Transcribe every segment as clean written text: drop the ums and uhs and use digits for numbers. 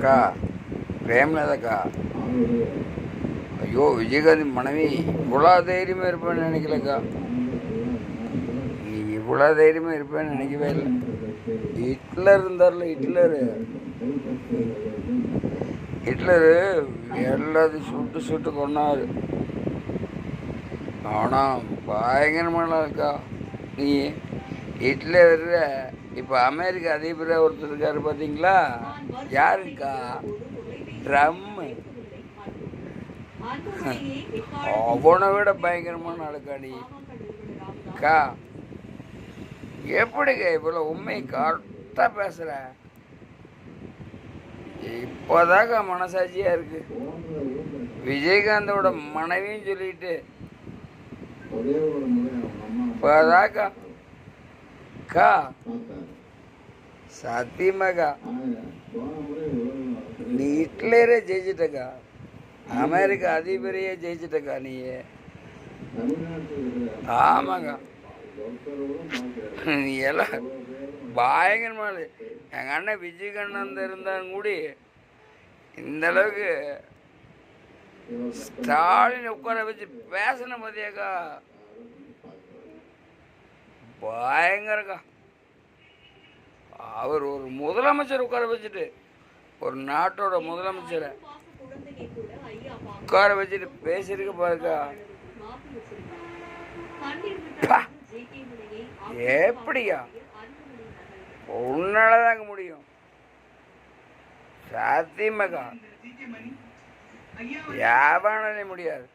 அக்கா பிரேம்நாதக்கா, ஐயோ விஜயகாந்த் மனைவி இவ்வளோ தைரியமாக இருப்பேன்னு நினைக்கலக்கா. நீ இவ்வளோ தைரியமாக இருப்பேன்னு நினைக்கவே இல்லை. ஹிட்லர் இருந்தார்ல, ஹிட்லரு எல்லாத்தையும் சுட்டு சுட்டு கொண்டாரு. ஆனால் பயங்கரமான இருக்கா நீ. ஹிட்லர் இப்போ அமெரிக்க அதிபராக ஒருத்தர் இருக்காரு பார்த்தீங்களா? யாருக்கா? ட்ரம்மு. அவனை விட பயங்கரமான ஆளுக்கா நீ. அக்கா எப்படிக்கா இவ்வளோ உண்மை கரெக்டாக பேசுகிற? இப்போதாக்கா மனசாட்சியாக இருக்கு. விஜயகாந்தோட மனைவியும் சொல்லிட்டு இப்போதாக்கா அக்கா சத்தியமாக்கா நீ ஹிட்லரே ஜெயிச்சிட்டக்கா. அமெரிக்க அதிபரையே ஜெயிச்சிட்டக்கா நீ. ஆமாக்கா நீ எல்லாம் பயங்கரமான. எங்கள் அண்ணன் விஜயகாந்த் இருந்தாலும் கூடி இந்த அளவுக்கு ஸ்டாலின் உட்கார வச்சு பேசின மதியாக்கா பயங்கரக்கா. அவர் ஒரு முதலமைச்சர் உட்கார வச்சுட்டு, ஒரு நாட்டோட முதலமைச்சரை உட்கார வச்சுட்டு பேசியிருக்க பாருக்கா. எப்படியா உன்னாலதாங்க முடியும். சாத்தியமாக்கா வியாபாரே முடியாது.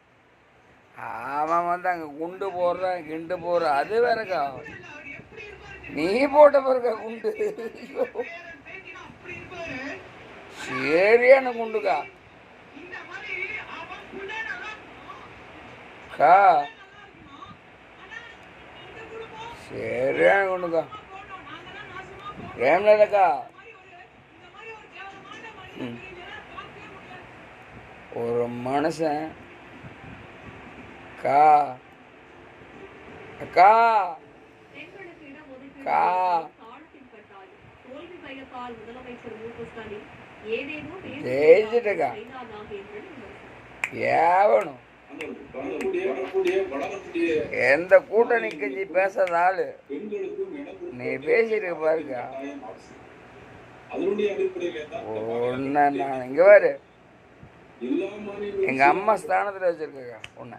அவன் வந்து அங்கே குண்டு போடுறான் கிண்டு போடுறான், அது வேறக்கா. நீ போட்ட பிறக்கா குண்டு சரியான குண்டுக்கா. கா சரியான குண்டுக்கா. ஏம்லக்கா ஒரு மனுஷன் கா அக்கா கா ஜெயிச்சிட்டக்கா. ஏவணும் எந்த கூட்டணி கட்சி பேசாத ஆளு நீ பேசிட்டு பாருக்கா. ஒன்ன நான் இங்க பாரு, எங்க அம்மா ஸ்தானத்துல வச்சிருக்கா உன்னை.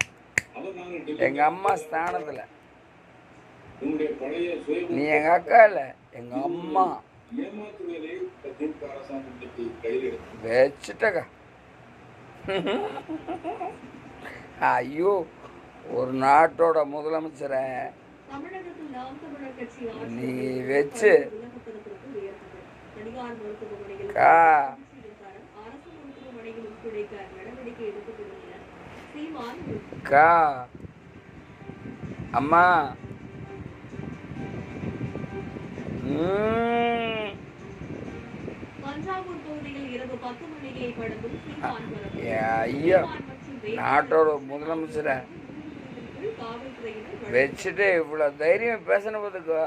எங்க அம்மா ஸ்தானத்துல நீ எங்க அக்கா இல்ல, எங்க அம்மா வச்சுட்டக்கா. ஐயோ ஒரு நாட்டோட முதலமைச்சரை நீ வச்சு கா கா அம்மா ஐயா நாட்டோட முதலமைச்சரை வச்சுட்டு இவ்வளோ தைரியம் பேசணும் பார்த்துக்கோ.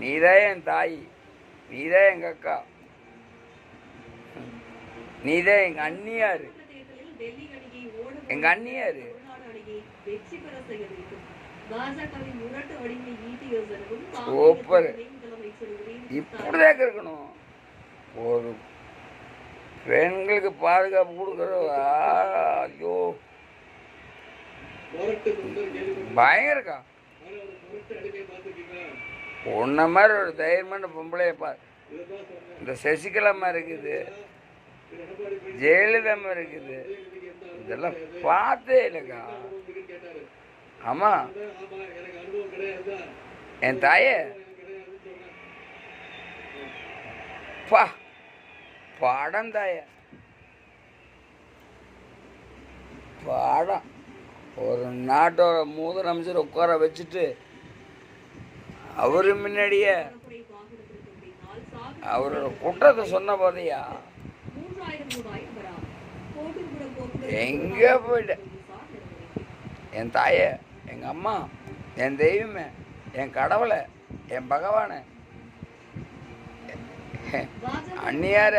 நீதான் என் தாய், நீதான் எங்க அக்கா, நீதான் எங்க அண்ணியாரு. எங்க அண்ணியாரு சூப்பர். இப்படிதான் இருக்கணும். ஒரு பெண்களுக்கு பாதுகாப்பு கொடுக்குற. ஐயோ பயங்கரக்கா. உன்ன மாதிரி ஒரு தைரியமான பொம்பளைய பா. இந்த சசிகலாமா இருக்குது, ஜெயலலிதாமா இருக்குது, இதெல்லாம் பார்த்தே இல்லைக்கா. ஆமா என் தாயே பா பாடம் தாய பாடம். ஒரு நாட்டோட முதலமைச்சர் உட்கார வச்சுட்டு அவரு முன்னாடியே அவரோட குற்றத்தை சொன்ன போதையா எங்க போயிட்ட. என் தாய, எங்க அம்மா, என் தெய்வமே, என் கடவுளை, என் பகவானை, அண்ணியார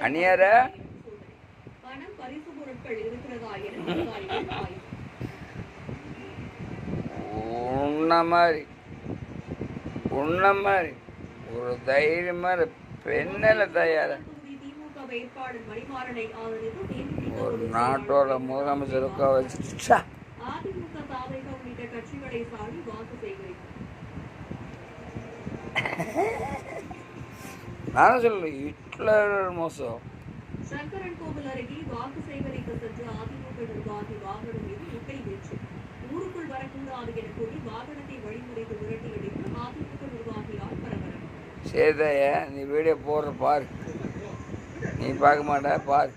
அந்நியார பணம் பரிசு பொருட்கள் இருக்கிறதா என அதிகாரிகள் ஆய்வு. உன்ன மாதிரி ஒரு தைரியமான பெண்ணில் தயார திமுக வேட்பாளர் மணிமாறனை ஆதரித்து ஒரு நாட்டோட முதலமைச்சருக்கா வச்சுட்டா அதிமுக தாவேக உள்ளிட்ட கட்சிகளை சாடி வாக்கு சேகரிப்பு. நானும் சொல்லு ஹிட்லர் மோசம். சங்கரன் கோவில் அருகே வாக்கு சேகரிக்க சென்ற அதிமுக நிர்வாகி வாகனம் மீது முட்டை வீச்சு. ஊருக்குள் வரக்கூடாது என கூறி வாகனத்தை வழிமுறைக்கு விரட்டி அடித்து அதிமுக நிர்வாகியால் பரபரப்பு. சேதைய நீ வீடியோ போடுற பாரு, நீ பார்க்க மாட்ட பாரு.